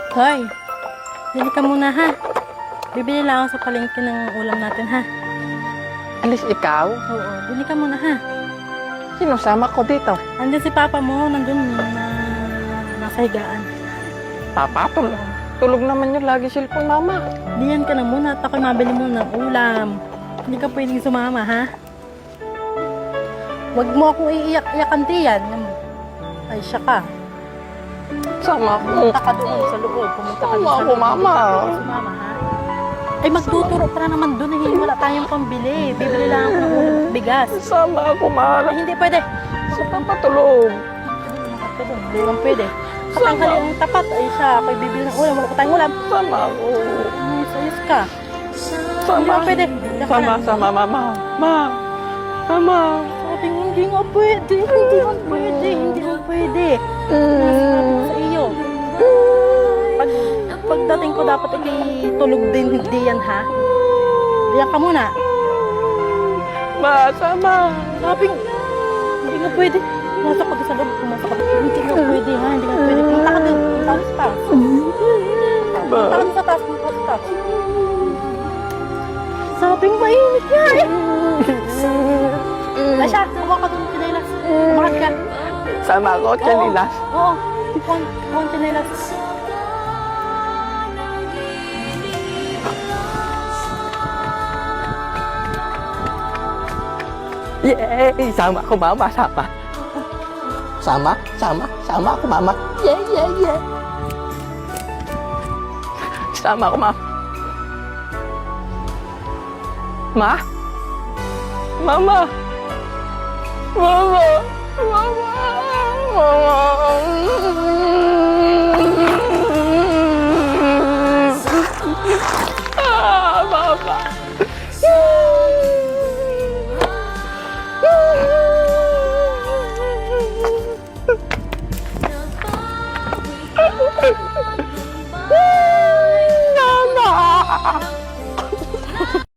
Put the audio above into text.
Hoy, bili ka muna ha. Bibili lang ako sa palengke ng ulam natin ha. Alis ikaw? Oo, bili ka muna ha. Sinusama ko dito. Andun si papa mo, nandun nasa higaan. Papa, tulog naman yun lagi cellphone mama. Diyan ka na muna at ako'y mabili muna ng ulam. Hindi ka pwedeng sumama ha. Huwag mo akong iiyak-iyakan tiyan. Ay siya ka. Sama ko. Pumunta ka doon sa loob. Pumunta ka doon sa loob. Mama. Sumama ha. Ay magtuturo pa na naman doon eh. Wala tayong pambili. Bibili lang ako ng ulam at bigas. Sama ako, mahal. Ay hindi pwede. Sa papatulog. Hindi naman pwede. Katanghali ang tapat. Ay siya, ako'y bibili ng ulam. Wala pa tayong ulam. Sama ako. Ay, sayos ka. Hindi naman pwede. Sama, mama. Mama. Sabi nga, hindi nga pwede. Hindi nga pwede. Hindi nga pwede. Sinasabi ko sa iyo. Pagdating ko dapat tulog din. Hindi yan ha. Diyan ka muna. Sama. Sabi nga, hindi nga pwede. Pumasok ka doon sa loob. Pumasok ka doon. Hindi nga pwede ha. Hindi nga pwede. Punta ka doon. Punta ka sa taas. Punta ka sa taas. Punta ka sa taas. Sabi nga, mainit nga eh. Asya, kuha ka doon chinelas. Kumakas ka. Sama ako, chanilas. Oo. Kuha chinelas. Yay! Sama ako, mama. Sama ako, mama. Yeah. Sama ako, mama. Mama. Mama.